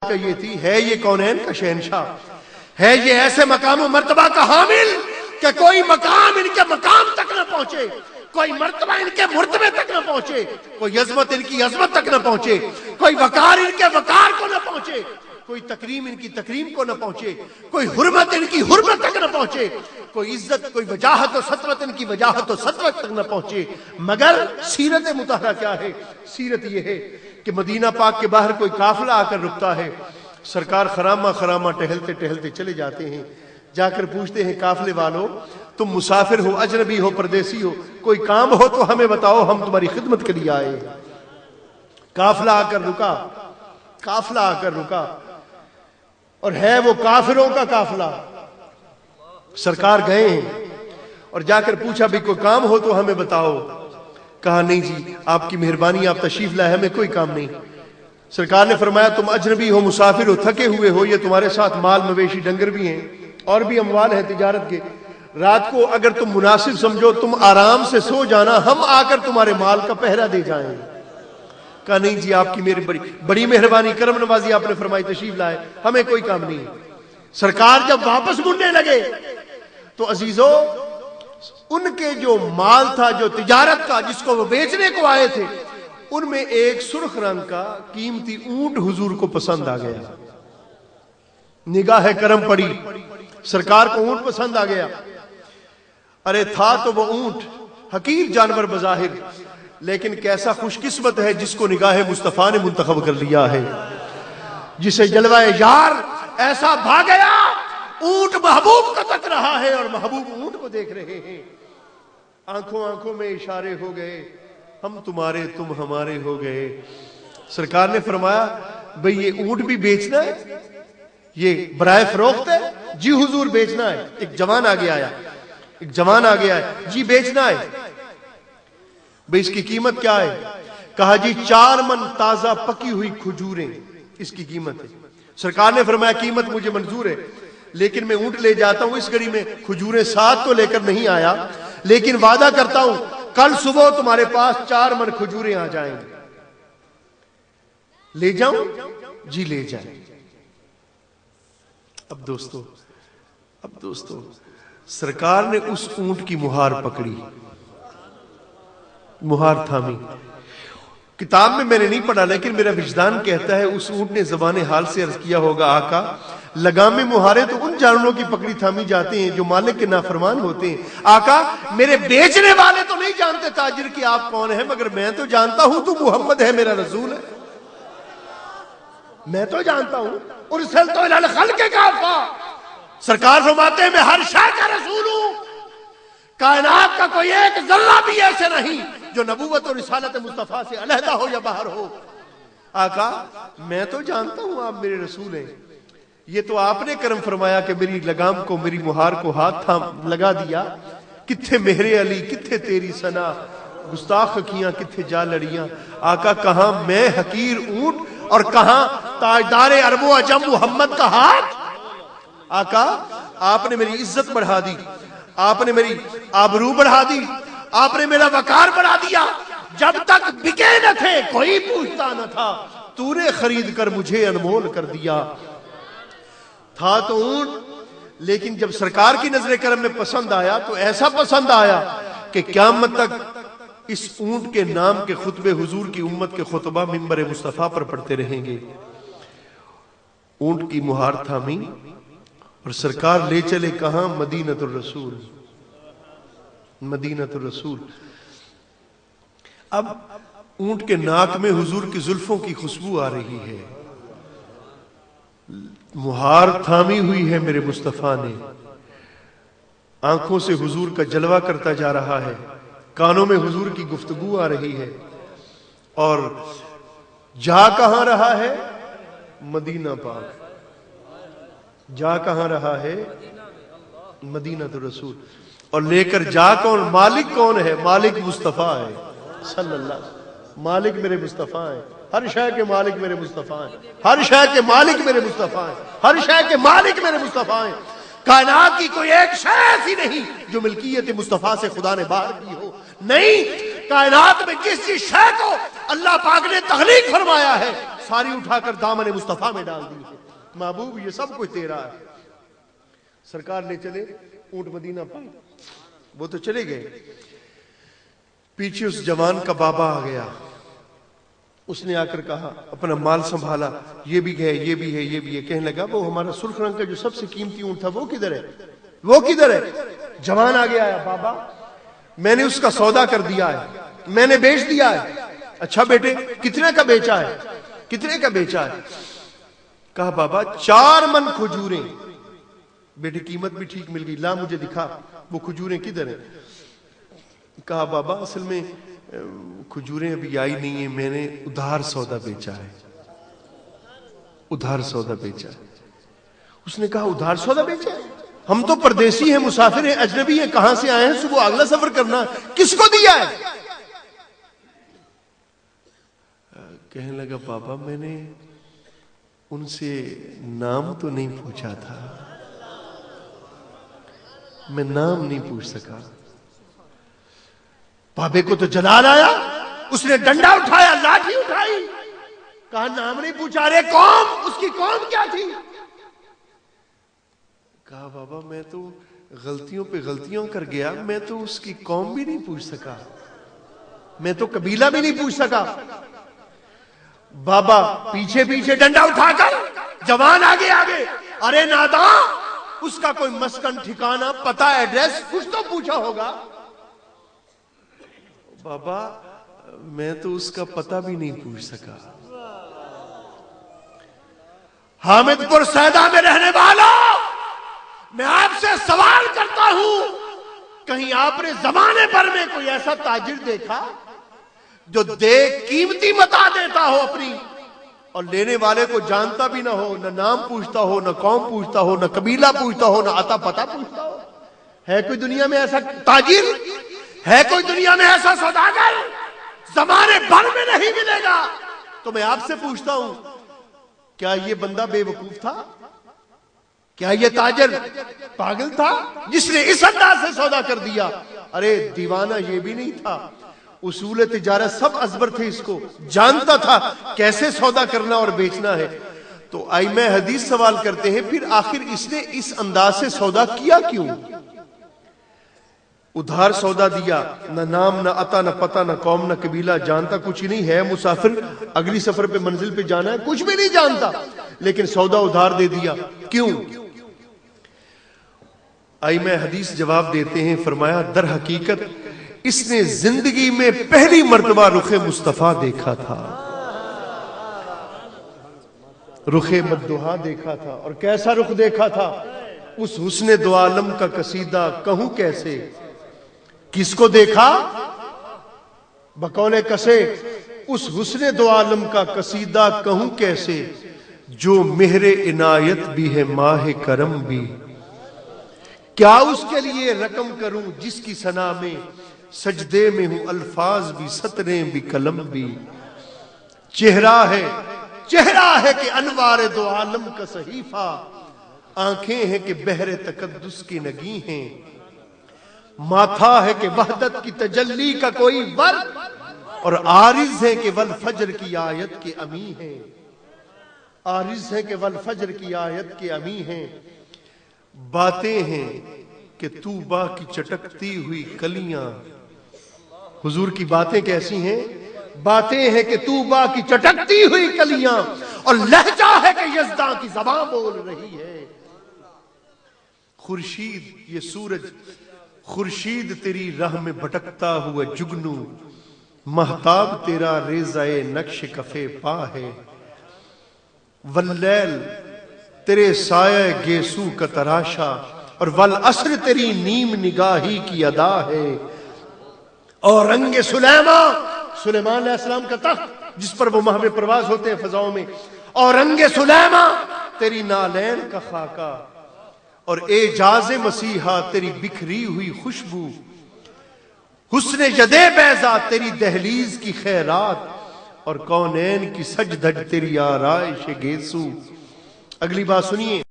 کائنات کا یہ تھی، ہے یہ کونین کا شہنشاہ، ہے یہ ایسے مقام و مرتبہ کا حامل کہ کوئی مقام ان کے مقام تک نہ پہنچے، کوئی مرتبہ ان کے مرتبے تک نہ پہنچے، کوئی عظمت ان کی عظمت تک نہ پہنچے، کوئی وقار ان کے وقار کو نہ پہنچے، کوئی تکریم ان کی تکریم کو نہ پہنچے، کوئی حرمت ان کی حرمت تک نہ پہنچے، کوئی عزت، کوئی وجاہت و سطوت ان کی وجاہت و سطوت تک نہ پہنچے، مگر سیرت مطہرہ کیا ہے؟ سیرت یہ ہے کہ مدینہ پاک کے باہر کوئی قافلہ آ کر رکتا ہے، سرکار خرامہ خرامہ ٹہلتے ٹہلتے چلے جاتے ہیں، جا کر پوچھتے ہیں قافلے والوں تم مسافر ہو، اجنبی ہو، پردیسی ہو، کوئی کام ہو تو ہمیں بتاؤ، ہم تمہاری خدمت کے لیے آئے۔ قافلہ آ کر رکا، قافلہ آ کر رکا، اور ہے وہ کافروں کا قافلہ۔ سرکار گئے ہیں اور جا کر پوچھا بھی کوئی کام ہو تو ہمیں بتاؤ، کہا نہیں جی آپ کی مہربانی، آپ تشریف لائے، ہمیں کوئی کام نہیں۔ سرکار نے فرمایا تم اجنبی ہو، مسافر ہو، تھکے ہوئے ہو، یہ تمہارے ساتھ مال مویشی ڈنگر بھی ہیں اور بھی اموال ہیں تجارت کے، رات کو اگر تم مناسب سمجھو تم آرام سے سو جانا، ہم آ کر تمہارے مال کا پہرا دے جائیں۔ کہا نہیں جی آپ کی میری بڑی مہربانی، کرم نوازی آپ نے فرمائی، تشریف لائے، ہمیں کوئی کام نہیں۔ سرکار جب واپس مڑنے لگے تو عزیزو ان کے جو مال تھا، جو تجارت کا جس کو وہ بیچنے کو آئے تھے، ان میں ایک سرخ رنگ کا قیمتی اونٹ حضور کو پسند آ گیا۔ نگاہ کرم پڑی، سرکار کو اونٹ پسند آ گیا۔ ارے تھا تو وہ اونٹ حقیر جانور بظاہر، لیکن کیسا خوش قسمت ہے جس کو نگاہ مصطفیٰ نے منتخب کر لیا ہے، جسے جلوہ یار ایسا بھا گیا، اونٹ محبوب کو تک رہا ہے اور محبوب اونٹ کو دیکھ رہے ہیں۔ آنکھوں آنکھوں میں اشارے ہو گئے، ہم تمہارے تم ہمارے ہو گئے۔ سرکار نے فرمایا بھئی یہ اونٹ بھی بیچنا ہے، یہ برائے فروخت ہے؟ جی حضور بیچنا ہے۔ ایک جوان آگے آیا، ایک جوان آگے آیا، جی بیچنا ہے۔ بھئی اس کی قیمت کیا ہے؟ کہا جی 4 من تازہ پکی ہوئی کھجوریں اس کی قیمت ہے۔ سرکار نے فرمایا قیمت مجھے منظور ہے، لیکن میں اونٹ لے جاتا ہوں، اس گھڑی میں کھجوریں ساتھ تو لے کر نہیں آیا، لیکن وعدہ کرتا ہوں کل صبح تمہارے پاس 4 من کھجوریں آ جائیں گے۔ لے جاؤں؟ جی لے جائیں۔ اب دوستو سرکار نے اس اونٹ کی مہار پکڑی، مہار تھامی۔ کتاب میں میں نے نہیں پڑھا لیکن میرا وجدان کہتا ہے اس اونٹ نے زبان حال سے عرض کیا ہوگا آقا لگام مہارے تو ان جانوروں کی پکڑی تھامی جاتے ہیں جو مالک کے نافرمان ہوتے ہیں، آقا میرے بیچنے والے تو نہیں جانتے تاجر کی آپ کون ہیں، مگر میں تو جانتا ہوں تو محمد ہے، میرا رسول ہے، میں تو جانتا ہوں۔ ارسلت الی الخلق کافہ، سرکار فرماتے ہیں میں ہر شے کا رسول ہوں، کائنات کا کوئی ایک ذرہ بھی ایسے نہیں جو نبوت اور رسالت مصطفیٰ سے علیحدہ ہو یا باہر ہو۔ آقا میں تو جانتا ہوں آپ میرے رسول ہیں، یہ تو آپ نے کرم فرمایا کہ میری لگام کو، میری مہار کو ہاتھ تھام لگا دیا۔ کتھے مہر علی، کتھے تیری ثنا، گستاخ اکھیاں کتھے جا لڑیاں۔ آقا کہاں میں حقیر اونٹ اور کہاں تاجدار عرب و عجم محمد کا ہاتھ۔ آقا آپ نے میری عزت بڑھا دی، آپ نے میری آبرو بڑھا دی، آپ نے میرا وقار بڑھا دیا، جب تک بکے نہ تھے کوئی پوچھتا نہ تھا، تو نے خرید کر مجھے انمول کر دیا۔ تھا تو اونٹ، لیکن جب سرکار کی نظر کرم میں پسند آیا تو ایسا پسند آیا کہ قیامت تک اس اونٹ کے نام کے خطبے حضور کی امت کے خطبہ منبر مصطفیٰ پر پڑھتے رہیں گے۔ اونٹ کی مہار تھامی اور سرکار لے چلے کہاں؟ مدینۃ الرسول، مدینۃ الرسول۔ اب اونٹ کے ناک میں حضور کی زلفوں کی خوشبو آ رہی ہے، مہار تھامی ہوئی ہے میرے مصطفیٰ نے، آنکھوں سے حضور کا جلوہ کرتا جا رہا ہے، کانوں میں حضور کی گفتگو آ رہی ہے، اور جا کہاں رہا ہے؟ مدینہ پاک۔ جا کہاں رہا ہے؟ مدینۃ الرسول۔ اور لے کر جا کون؟ مالک کون ہے؟ مالک مصطفیٰ ہے صلی اللہ علیہ وسلم۔ مالک میرے مصطفیٰ ہیں، ہر شے کے مالک میرے مصطفیٰ ہیں، ہر شے کے مالک میرے مصطفیٰ ہیں، ہر شے کے مالک میرے مصطفیٰ ہیں۔ کائنات کی کوئی ایک شے ایسی نہیں جو ملکیت مصطفیٰ سے خدا نے باہر کی ہو، نہیں، کائنات میں کسی شے کو اللہ پاک نے تخلیق فرمایا ہے ساری اٹھا کر دامن مصطفیٰ میں ڈال دی ہے. محبوب یہ سب کچھ تیرا ہے. سرکار لے چلے اونٹ مدینہ پائے, وہ تو چلے گئے. پیچھے اس جوان کا بابا آ گیا. اس نے آ کر کہا, اپنا مال سنبھالا, یہ بھی ہے یہ بھی ہے یہ بھی ہے. کہنے لگا وہ ہمارا سرخ رنگ کا جو سب سے قیمتی اونٹ تھا وہ کدھر ہے, وہ کدھر ہے؟ جوان آگے آیا, بابا میں نے اس کا سودا کر دیا ہے, میں نے بیچ دیا ہے. اچھا بیٹے کتنے کا بیچا ہے, کتنے کا بیچا ہے؟ کہا بابا 4 من کھجوریں. بیٹے قیمت بھی ٹھیک مل گئی, لا مجھے دکھا وہ کھجوریں کدھر ہیں. کہا بابا اصل میں کھجوریں ابھی آئی نہیں ہیں, میں نے ادھار سودا بیچا ہے, ادھار سودا بیچا ہے. اس نے کہا ادھار سودا بیچا ہے؟ ہم تو پردیسی ہیں, مسافر ہیں, اجنبی ہیں, کہاں سے آئے ہیں, صبح اگلا سفر کرنا, کس کو دیا ہے؟ کہنے لگا بابا میں نے ان سے نام تو نہیں پوچھا تھا, میں نام نہیں پوچھ سکا. بابے کو تو جلال آیا, اس نے ڈنڈا اٹھایا, لاٹھی اٹھائی, کہا نام نہیں پوچھا رہے, قوم, اس کی قوم کیا تھی؟ کہا بابا میں تو غلطیوں پہ غلطیوں کر گیا, میں تو اس کی قوم بھی نہیں پوچھ سکا, میں تو قبیلہ بھی نہیں پوچھ سکا. بابا پیچھے پیچھے ڈنڈا اٹھا کر, جوان آگے آگے, ارے ناداں, اس کا کوئی مسکن ٹھکانہ پتہ ایڈریس کچھ تو پوچھا ہوگا. بابا میں تو اس کا پتہ بھی نہیں پوچھ سکا. حامد پور سیدہ میں رہنے والوں, میں آپ سے سوال کرتا ہوں, کہیں آپ نے زمانے پر میں کوئی ایسا تاجر دیکھا جو قیمتی متا دیتا ہو اپنی, اور لینے والے کو جانتا بھی نہ ہو, نہ نام پوچھتا ہو, نہ قوم پوچھتا ہو, نہ قبیلہ پوچھتا ہو, نہ عطا پتہ پوچھتا ہو؟ ہے کوئی دنیا میں ایسا تاجر؟ ہے کوئی دنیا میں ایسا سوداگر؟ زمانے بھر میں نہیں ملے گا. تو میں آپ سے پوچھتا ہوں, کیا یہ بندہ بے وقوف تھا؟ کیا یہ تاجر پاگل تھا جس نے اس انداز سے سودا کر دیا؟ ارے دیوانہ یہ بھی نہیں تھا, اصول تجارت سب ازبر تھے, اس کو جانتا تھا کیسے سودا کرنا اور بیچنا ہے. تو ائمہ حدیث سوال کرتے ہیں پھر آخر اس نے اس انداز سے سودا کیا کیوں؟ ادھار سودا دیا, نہ نام نہ عطا نہ پتہ نہ قوم نہ قبیلہ, جانتا کچھ نہیں ہے, مسافر اگلی سفر پہ منزل پہ جانا ہے, کچھ بھی نہیں جانتا, لیکن سودا ادھار دے دیا. کیوں؟ ائمہ حدیث جواب دیتے ہیں, فرمایا در حقیقت اس نے زندگی میں پہلی مرتبہ رخ مصطفیٰ دیکھا تھا, رخ مدحا دیکھا تھا. اور کیسا رخ دیکھا تھا؟ اس حسن دو عالم کا قصیدہ کہوں کیسے. کس کو دیکھا؟ بقول کسے, اس حسن دو عالم کا قصیدہ کہوں کیسے, جو مہر عنایت بھی ہے ماہ کرم بھی. کیا اس کے لیے رقم کروں جس کی ثنا میں سجدے میں ہوں الفاظ بھی سطریں بھی قلم بھی. چہرہ ہے کہ انوار دو عالم کا صحیفہ, آنکھیں ہیں کہ بحر تقدس کی نگی ہیں, ماتھا ہے کہ وحدت کی تجلی کا کوئی ورق, اور عارض ہے کہ والفجر کی آیت کے امی ہیں, عارض ہے کہ والفجر کی آیت کے امی ہیں. باتیں ہیں کہ طوبا کی چٹکتی ہوئی کلیاں, حضور کی باتیں کیسی ہیں؟ باتیں ہیں کہ طوبا کی چٹکتی ہوئی کلیاں, اور لہجہ ہے کہ یزداں کی زبان بول رہی ہے. خورشید, یہ سورج, خورشید تیری راہ میں بھٹکتا ہوا جگنو, مہتاب تیرا ریزہ نقش کفے پا ہے. واللیل تیرے سایہ گیسو کا تراشا, اور والعصر تیری نیم نگاہی کی ادا ہے. اور رنگ سلیمان علیہ السلام کا تخت جس پر وہ محو پرواز ہوتے ہیں فضاؤں میں, اور رنگ سلیمان تیری نالین کا خاکہ, اور اعجاز مسیحا تیری بکھری ہوئی خوشبو, حسن یدے بیضا تیری دہلیز کی خیرات, اور کونین کی سج دھج تیری آرائش گیسو. اگلی بات سنیے.